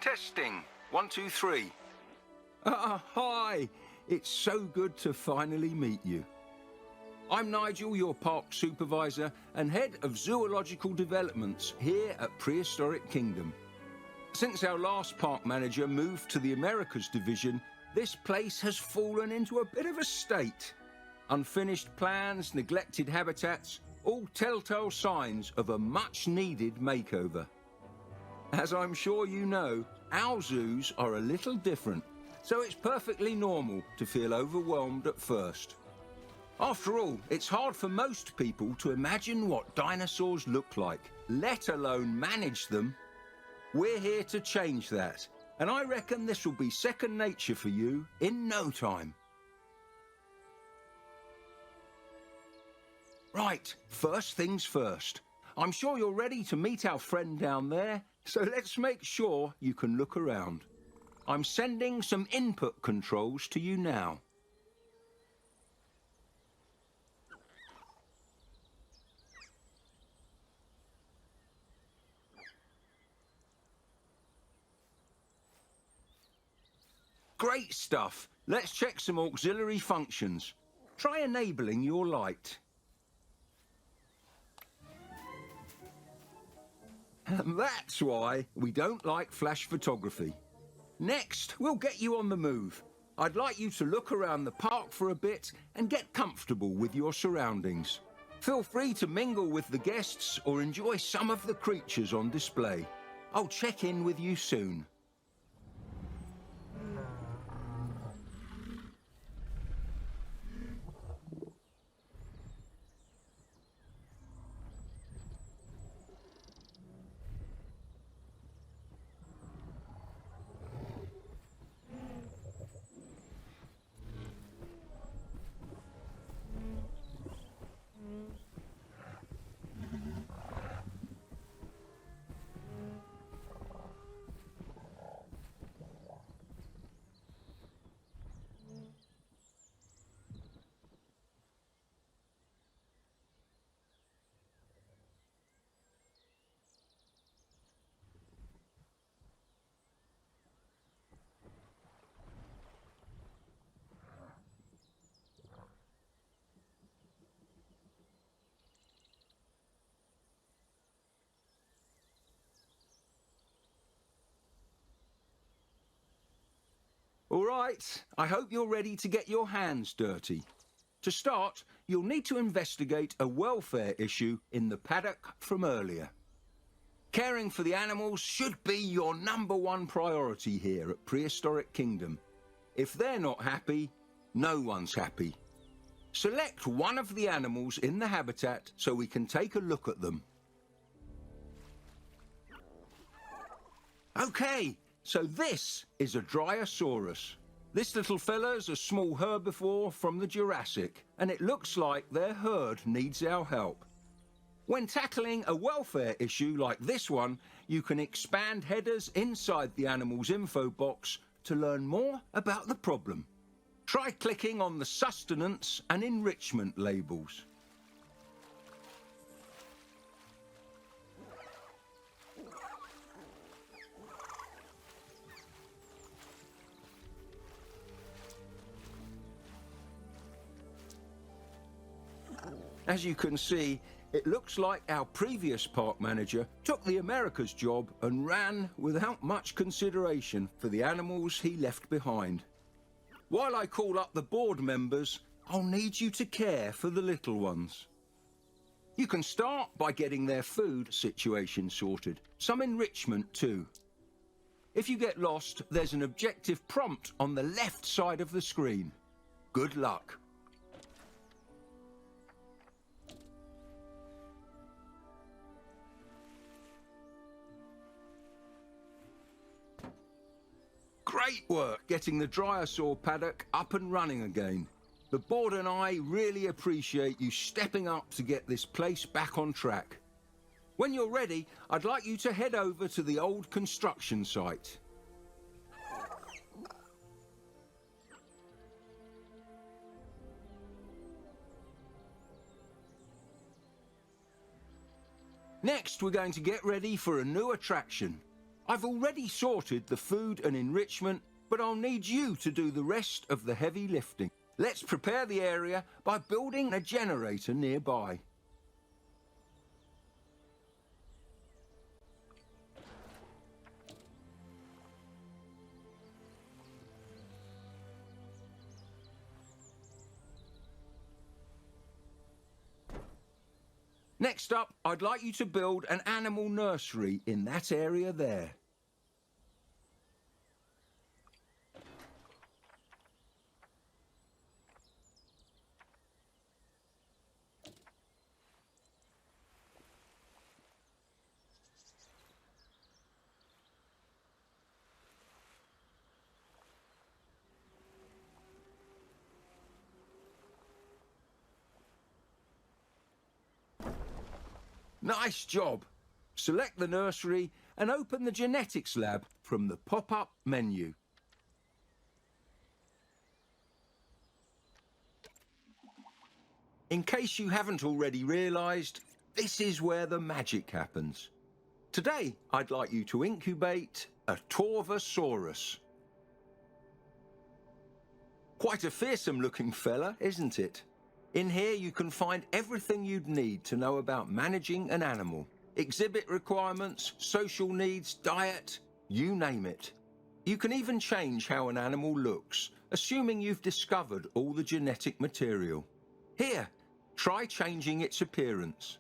Testing. 1, 2, 3. Hi! It's so good to finally meet you. I'm Nigel, your park supervisor and head of zoological developments here at Prehistoric Kingdom. Since our last park manager moved to the Americas division, this place has fallen into a bit of a state. Unfinished plans, neglected habitats, all telltale signs of a much-needed makeover. As I'm sure you know, our zoos are a little different, so it's perfectly normal to feel overwhelmed at first. After all, it's hard for most people to imagine what dinosaurs look like, let alone manage them. We're here to change that, and I reckon this will be second nature for you in no time. Right, first things first. I'm sure you're ready to meet our friend down there, so let's make sure you can look around. I'm sending some input controls to you now. Great stuff. Let's check some auxiliary functions. Try enabling your light. That's why we don't like flash photography. Next, we'll get you on the move. I'd like you to look around the park for a bit and get comfortable with your surroundings. Feel free to mingle with the guests or enjoy some of the creatures on display. I'll check in with you soon. All right, I hope you're ready to get your hands dirty. To start, you'll need to investigate a welfare issue in the paddock from earlier. Caring for the animals should be your #1 priority here at Prehistoric Kingdom. If they're not happy, no one's happy. Select one of the animals in the habitat so we can take a look at them. Okay. So this is a Dryosaurus. This little fella's a small herbivore from the Jurassic, and it looks like their herd needs our help. When tackling a welfare issue like this one, you can expand headers inside the animal's info box to learn more about the problem. Try clicking on the sustenance and enrichment labels. As you can see, it looks like our previous park manager took the Americas job and ran without much consideration for the animals he left behind. While I call up the board members, I'll need you to care for the little ones. You can start by getting their food situation sorted, some enrichment too. If you get lost, there's an objective prompt on the left side of the screen. Good luck. Great work getting the Dryosaur paddock up and running again. The board and I really appreciate you stepping up to get this place back on track. When you're ready, I'd like you to head over to the old construction site. Next, we're going to get ready for a new attraction. I've already sorted the food and enrichment, but I'll need you to do the rest of the heavy lifting. Let's prepare the area by building a generator nearby. Next up, I'd like you to build an animal nursery in that area there. Nice job! Select the nursery and open the genetics lab from the pop-up menu. In case you haven't already realised, this is where the magic happens. Today, I'd like you to incubate a Torvosaurus. Quite a fearsome looking fella, isn't it? In here you can find everything you'd need to know about managing an animal. Exhibit requirements, social needs, diet, you name it. You can even change how an animal looks, assuming you've discovered all the genetic material. Here, try changing its appearance.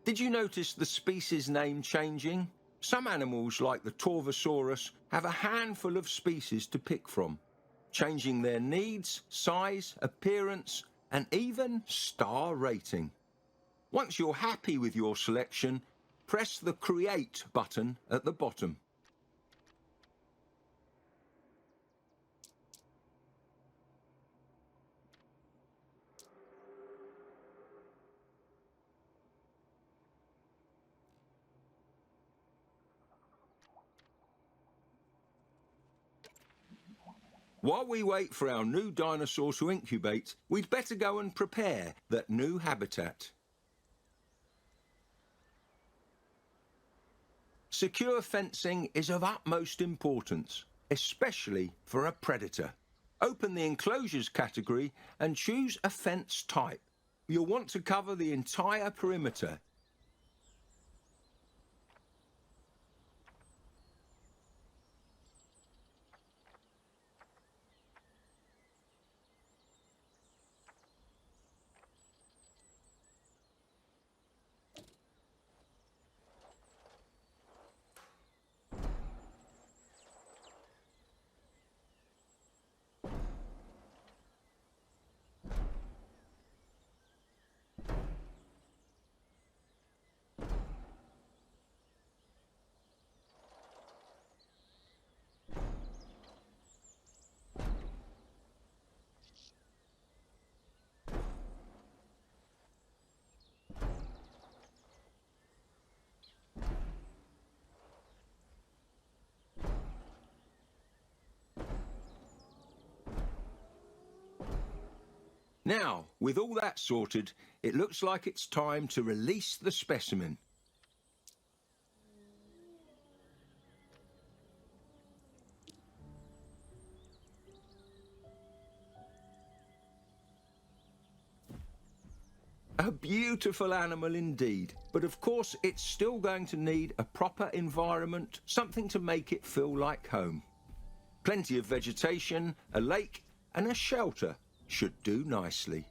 Did you notice the species name changing? Some animals, like the Torvosaurus, have a handful of species to pick from, changing their needs, size, appearance, and even star rating. Once you're happy with your selection, press the Create button at the bottom. While we wait for our new dinosaur to incubate, we'd better go and prepare that new habitat. Secure fencing is of utmost importance, especially for a predator. Open the enclosures category and choose a fence type. You'll want to cover the entire perimeter. Now, with all that sorted, it looks like it's time to release the specimen. A beautiful animal indeed, but of course it's still going to need a proper environment, something to make it feel like home. Plenty of vegetation, a lake and a shelter should do nicely.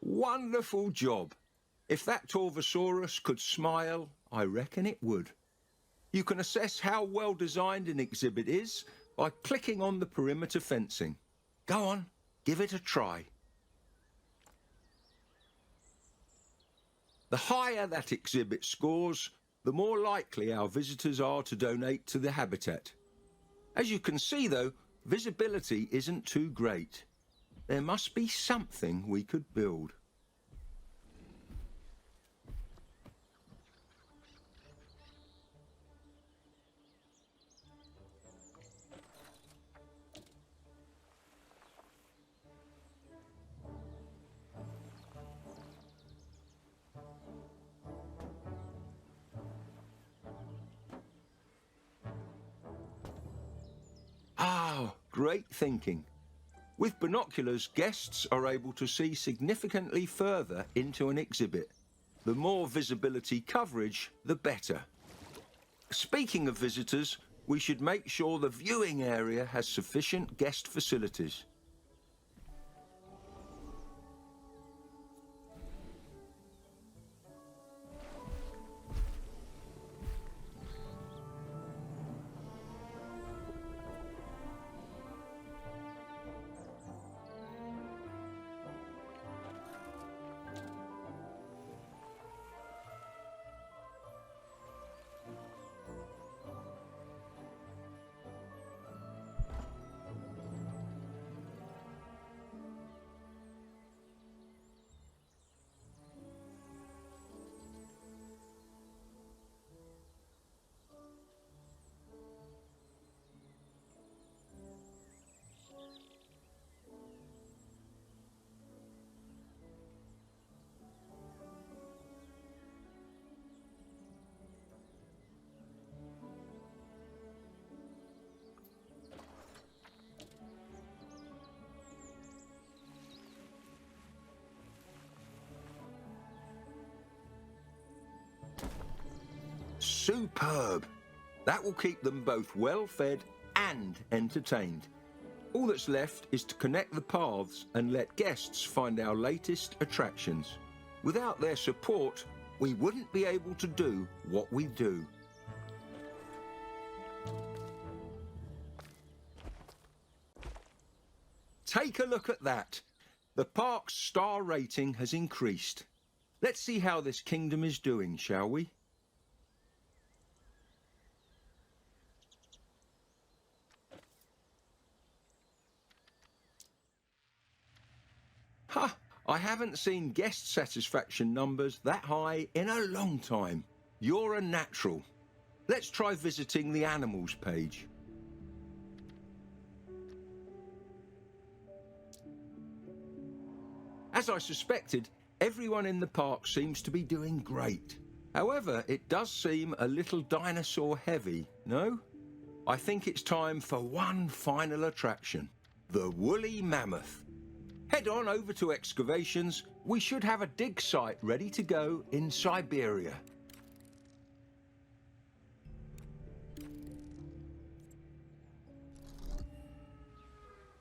Wonderful job. If that Torvosaurus could smile, I reckon it would. You can assess how well designed an exhibit is by clicking on the perimeter fencing. Go on, give it a try. The higher that exhibit scores, the more likely our visitors are to donate to the habitat. As you can see though, visibility isn't too great. There must be something we could build. Ah, great thinking. With binoculars, guests are able to see significantly further into an exhibit. The more visibility coverage, the better. Speaking of visitors, we should make sure the viewing area has sufficient guest facilities. Superb! That will keep them both well fed and entertained. All that's left is to connect the paths and let guests find our latest attractions. Without their support, we wouldn't be able to do what we do. Take a look at that. The park's star rating has increased. Let's see how this kingdom is doing, shall we? Ha! I haven't seen guest satisfaction numbers that high in a long time. You're a natural. Let's try visiting the animals page. As I suspected, everyone in the park seems to be doing great. However, it does seem a little dinosaur heavy, no? I think it's time for one final attraction, the woolly mammoth. Head on over to excavations. We should have a dig site ready to go in Siberia.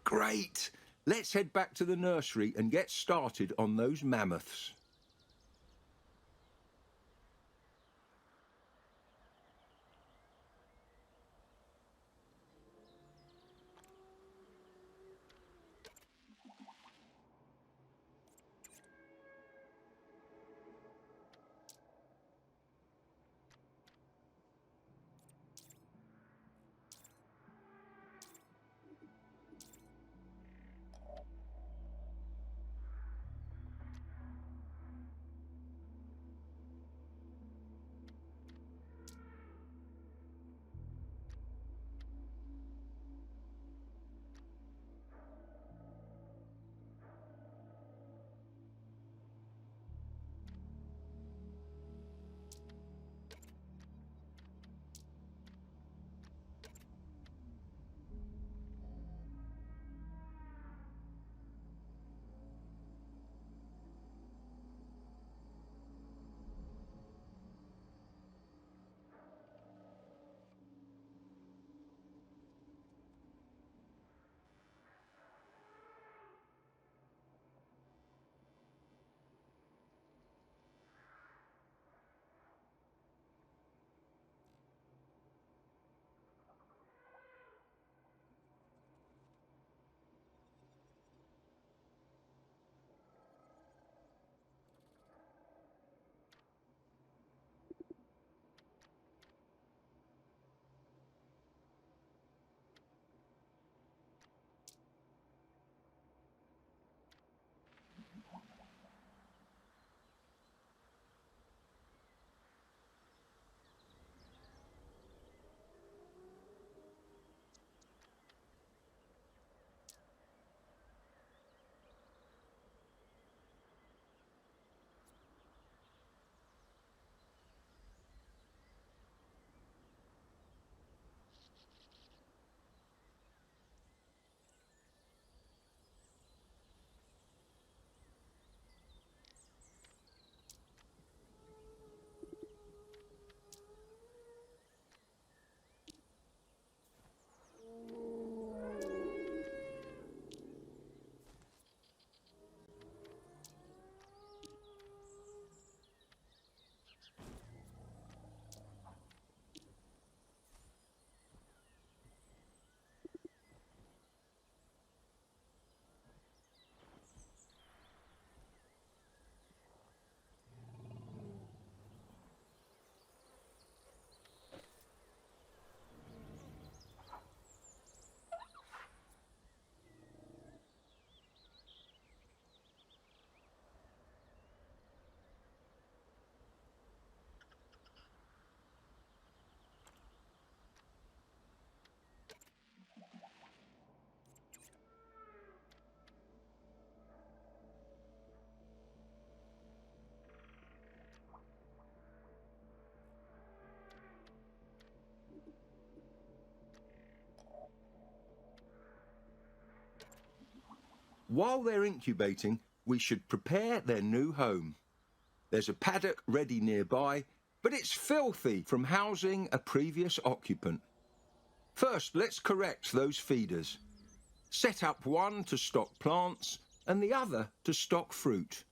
Great! Let's head back to the nursery and get started on those mammoths. While they're incubating, we should prepare their new home. There's a paddock ready nearby, but it's filthy from housing a previous occupant. First, let's correct those feeders. Set up one to stock plants and the other to stock fruit.